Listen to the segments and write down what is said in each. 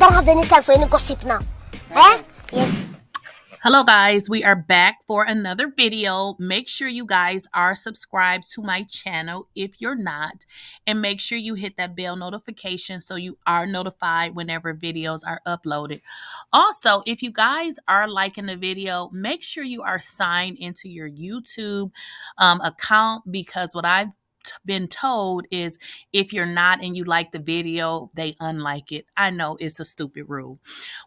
don't have any time for any gossip now. Eh? Yes. Hello guys, we are back for another video. Make sure you guys are subscribed to my channel if you're not, and make sure you hit that bell notification so you are notified whenever videos are uploaded. Also, if you guys are liking the video, make sure you are signed into your YouTube account, because what I've been told is if you're not and you like the video, they unlike it. I know it's a stupid rule.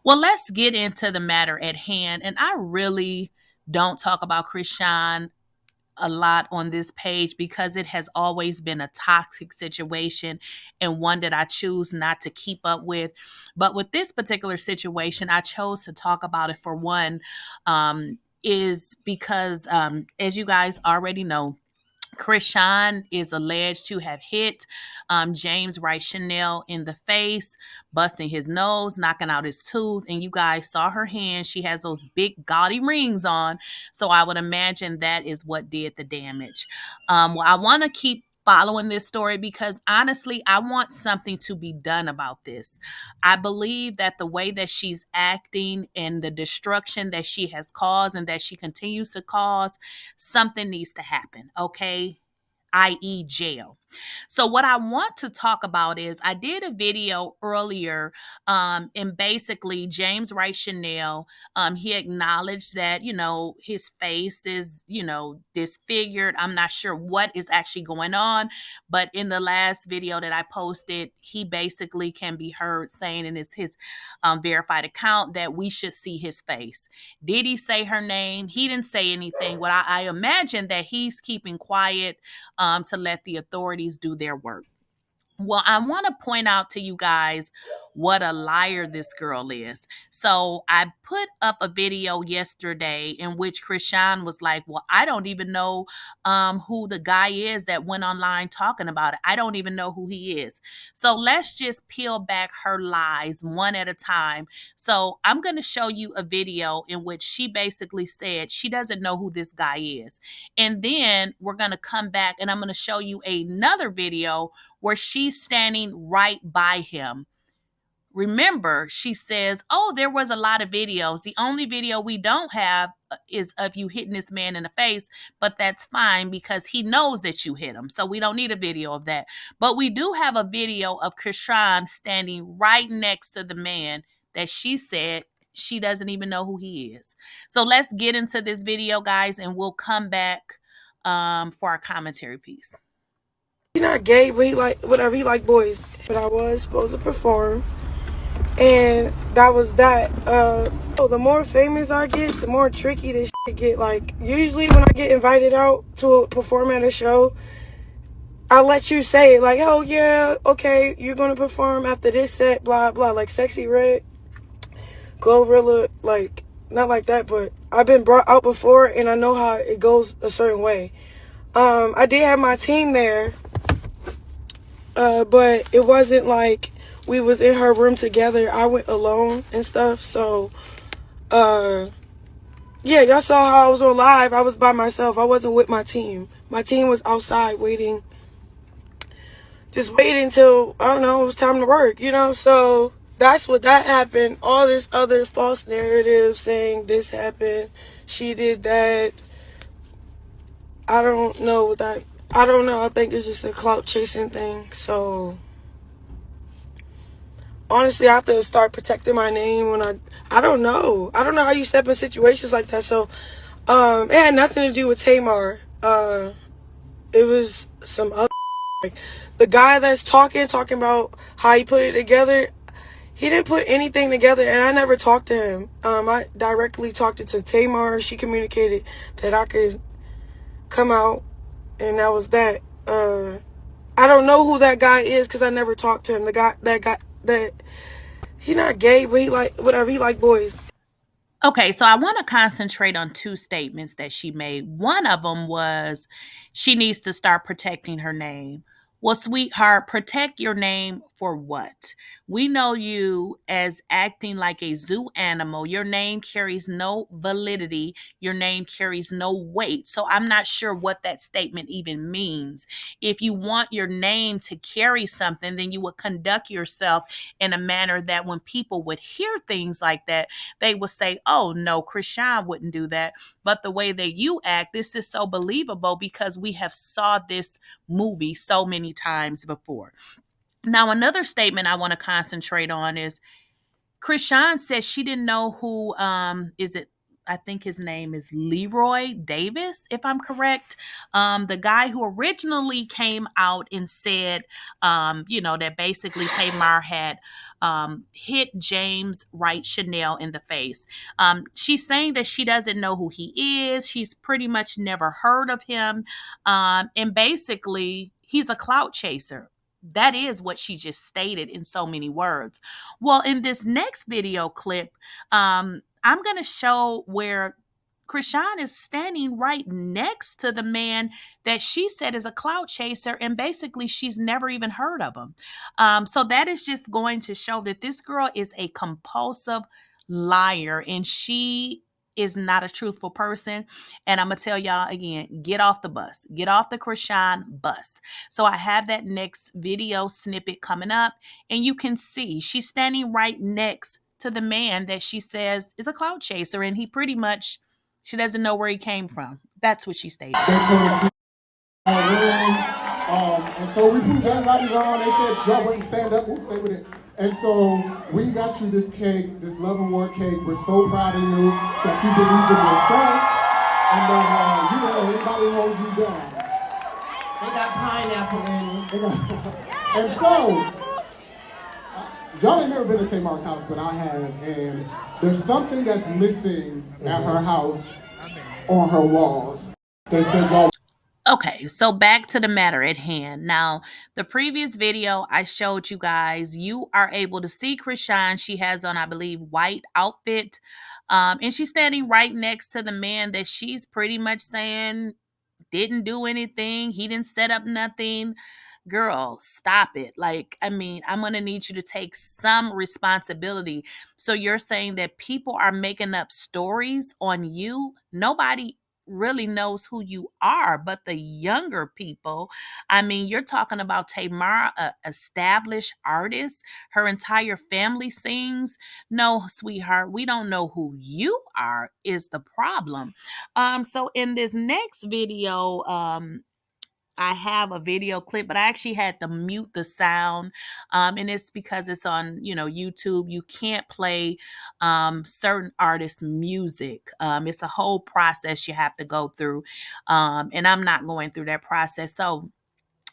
Well, let's get into the matter at hand. And I really don't talk about Chrisean a lot on this page because it has always been a toxic situation and one that I choose not to keep up with. But with this particular situation, I chose to talk about it for one, is because, as you guys already know, Chrisean is alleged to have hit James Wright Chanel in the face, busting his nose, knocking out his tooth. And you guys saw her hand. She has those big gaudy rings on. So I would imagine that is what did the damage. Well, I want to keep following this story because honestly, I want something to be done about this. I believe that the way that she's acting and the destruction that she has caused and that she continues to cause, something needs to happen, okay? i.e. jail. So what I want to talk about is I did a video earlier, and basically James Wright Chanel, he acknowledged that, his face is, disfigured. I'm not sure what is actually going on, but in the last video that I posted, he basically can be heard saying in his verified account that we should see his face. Did he say her name? He didn't say anything. What I imagine that he's keeping quiet to let the authorities do their work. Well, I want to point out to you guys what a liar this girl is. So I put up a video yesterday in which Chrisean was like, well, I don't even know who the guy is that went online talking about it. I don't even know who he is. So let's just peel back her lies one at a time. So I'm going to show you a video in which she basically said she doesn't know who this guy is. And then we're going to come back and I'm going to show you another video where she's standing right by him. Remember, she says, oh, there was a lot of videos. The only video we don't have is of you hitting this man in the face, but that's fine because he knows that you hit him. So we don't need a video of that. But we do have a video of Chrisean standing right next to the man that she said she doesn't even know who he is. So let's get into this video, guys, and we'll come back for our commentary piece. He's not gay, but he like whatever, he like boys. But I was supposed to perform, and that was that. The more famous I get, the more tricky this shit get. Like, usually when I get invited out to perform at a show, I'll let you say it, like, oh yeah, okay, you're gonna perform after this set, blah blah, like Sexy Red, Glorilla, like, not like that, but I've been brought out before and I know how it goes a certain way. I did have my team there, but it wasn't like we was in her room together. I went alone and stuff. So, yeah, y'all saw how I was on live. I was by myself. I wasn't with my team. My team was outside waiting, just waiting till, I don't know, it was time to work, So that's what that happened. All this other false narrative saying this happened, she did that. I don't know what that, I don't know. I think it's just a clout chasing thing. So honestly, I have to start protecting my name when I don't know. I don't know how you step in situations like that. So it had nothing to do with Tamar. It was some other the guy that's talking about how he put it together. He didn't put anything together, and I never talked to him. I directly talked to Tamar. She communicated that I could come out, and that was that. I don't know who that guy is because I never talked to him. That he's not gay, but he like whatever, he like boys. Okay, so I want to concentrate on two statements that she made. One of them was she needs to start protecting her name. Well, sweetheart, protect your name for what? We know you as acting like a zoo animal. Your name carries no validity. Your name carries no weight. So I'm not sure what that statement even means. If you want your name to carry something, then you would conduct yourself in a manner that when people would hear things like that, they would say, oh, no, Chrisean wouldn't do that. But the way that you act, this is so believable because we have saw this movie so many times before. Now, another statement I want to concentrate on is Chrisean says she didn't know who is it. I think his name is Leroy Davis, if I'm correct. The guy who originally came out and said, that basically Tamar had hit James Wright Chanel in the face. She's saying that she doesn't know who he is. She's pretty much never heard of him. And basically, he's a clout chaser. That is what she just stated in so many words. Well, in this next video clip, I'm going to show where Chrisean is standing right next to the man that she said is a clout chaser, and basically she's never even heard of him. So that is just going to show that this girl is a compulsive liar, and she is not a truthful person. And I'm gonna tell y'all again, get off the bus, get off the Chrisean bus. So I have that next video snippet coming up, and you can see she's standing right next to the man that she says is a clout chaser, and he pretty much, she doesn't know where he came from. That's what she stated. And so we proved everybody wrong. They said, y'all wouldn't stand up. We'll stay with it. And so we got you this cake, this love award cake. We're so proud of you that you believed in yourself and that you don't let anybody hold you down. They got pineapple in it. And so, y'all ain't never been to Tamar's house, but I have. And there's something that's missing at her house on her walls. They said y'all. Okay, so back to the matter at hand. Now, the previous video I showed you guys, you are able to see Chrisean. She has on, I believe, white outfit. And she's standing right next to the man that she's pretty much saying didn't do anything. He didn't set up nothing. Girl, stop it. Like, I mean, I'm going to need you to take some responsibility. So you're saying that people are making up stories on you? Nobody really knows who you are, but the younger people. I mean, you're talking about Tamar, a established artist. Her entire family sings. No, sweetheart, we don't know who you are is the problem. So in this next video, I have a video clip, but I actually had to mute the sound. And it's because it's on, YouTube. You can't play certain artists' music. It's a whole process you have to go through. And I'm not going through that process. So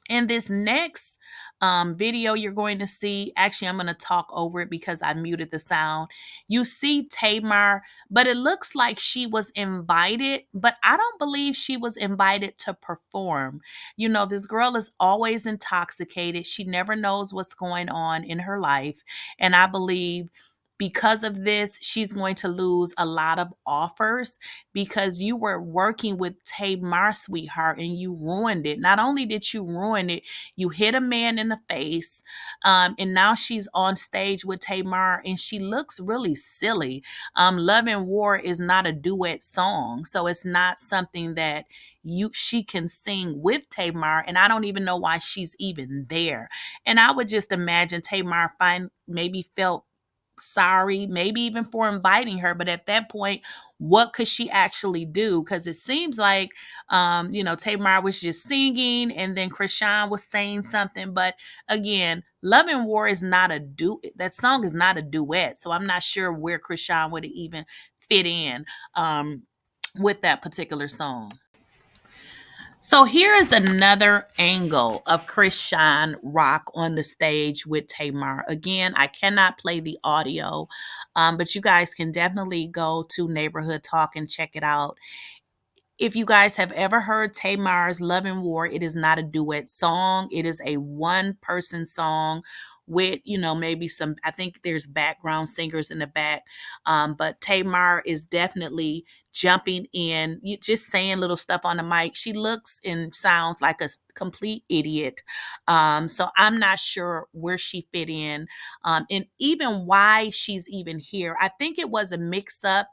in this next video you're going to see, actually I'm going to talk over it because I muted the sound. You see Tamar, but it looks like she was invited, but I don't believe she was invited to perform. This girl is always intoxicated. She never knows what's going on in her life. And I believe because of this, she's going to lose a lot of offers because you were working with Tamar, sweetheart, and you ruined it. Not only did you ruin it, you hit a man in the face, and now she's on stage with Tamar, and she looks really silly. Love and War is not a duet song, so it's not something that she can sing with Tamar, and I don't even know why she's even there. And I would just imagine Tamar maybe felt sorry, maybe even for inviting her. But at that point, what could she actually do? Because it seems like, Tamar was just singing and then Chrisean was saying something. But again, Love and War is not a that song is not a duet. So I'm not sure where Chrisean would even fit in with that particular song. So here is another angle of Chriseanrock on the stage with Tamar. Again, I cannot play the audio, but you guys can definitely go to Neighborhood Talk and check it out. If you guys have ever heard Tamar's Love and War, it is not a duet song. It is a one-person song with, maybe some, I think there's background singers in the back. But Tamar is definitely jumping in, just saying little stuff on the mic. She looks and sounds like complete idiot. So I'm not sure where she fit in, and even why she's even here. I think it was a mix up.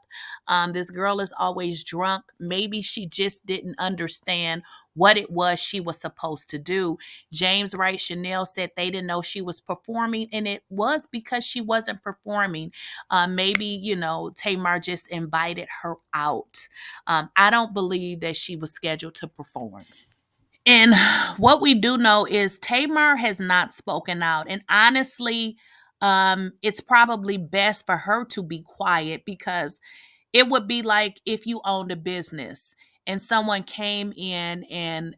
This girl is always drunk. Maybe she just didn't understand what it was she was supposed to do. James Wright Chanel said they didn't know she was performing, and it was because she wasn't performing. Maybe, Tamar just invited her out. I don't believe that she was scheduled to perform. And what we do know is Tamar has not spoken out. And honestly, it's probably best for her to be quiet, because it would be like if you owned a business and someone came in and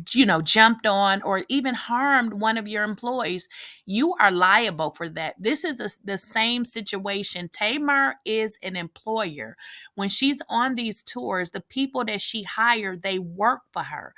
jumped on or even harmed one of your employees. You are liable for that. This is the same situation. Tamar is an employer. When she's on these tours, the people that she hired, they work for her.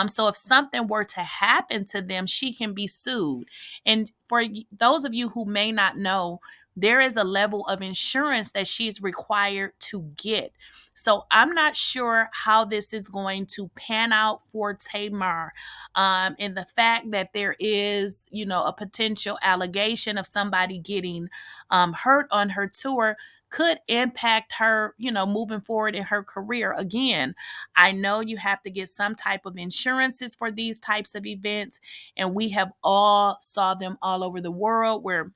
So if something were to happen to them, she can be sued. And for those of you who may not know, there is a level of insurance that she's required to get. So I'm not sure how this is going to pan out for Tamar. And the fact that there is, a potential allegation of somebody getting hurt on her tour could impact her, moving forward in her career. Again, I know you have to get some type of insurances for these types of events, and we have all saw them all over the world where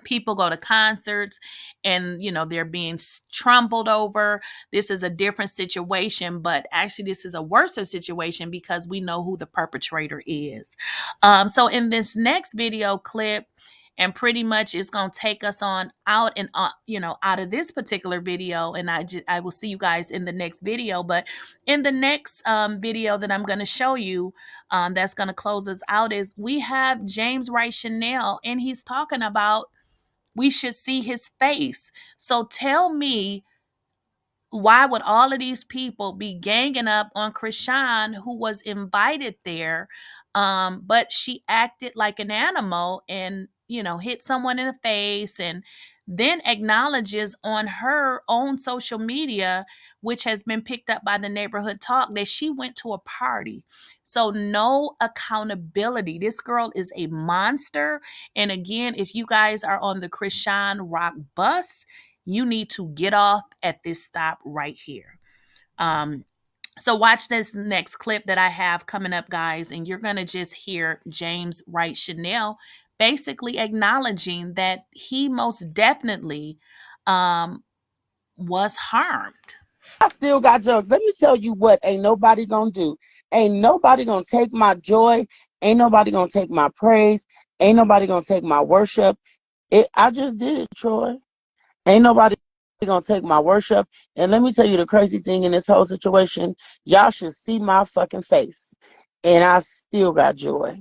people go to concerts and they're being trampled over. This is a different situation, but actually this is a worse situation because we know who the perpetrator is. So in this next video clip, and pretty much it's going to take us on out and out of this particular video, and I will see you guys in the next video. But in the next video that I'm going to show you, that's going to close us out, is we have James Wright Chanel, and he's talking about we should see his face. So tell me, why would all of these people be ganging up on Chrisean, who was invited there, but she acted like an animal and, hit someone in the face, and then acknowledges on her own social media, which has been picked up by the Neighborhood Talk, that she went to a party. So no accountability. This girl is a monster. And again, if you guys are on the ChriseanRock bus, you need to get off at this stop right here. So watch this next clip that I have coming up, guys, and you're going to just hear James Wright Chanel basically acknowledging that he most definitely was harmed. I still got jokes. Let me tell you what ain't nobody gonna do. Ain't nobody gonna take my joy. Ain't nobody gonna take my praise. Ain't nobody gonna take my worship. I just did it, Troy. Ain't nobody gonna take my worship. And let me tell you the crazy thing in this whole situation. Y'all should see my fucking face. And I still got joy.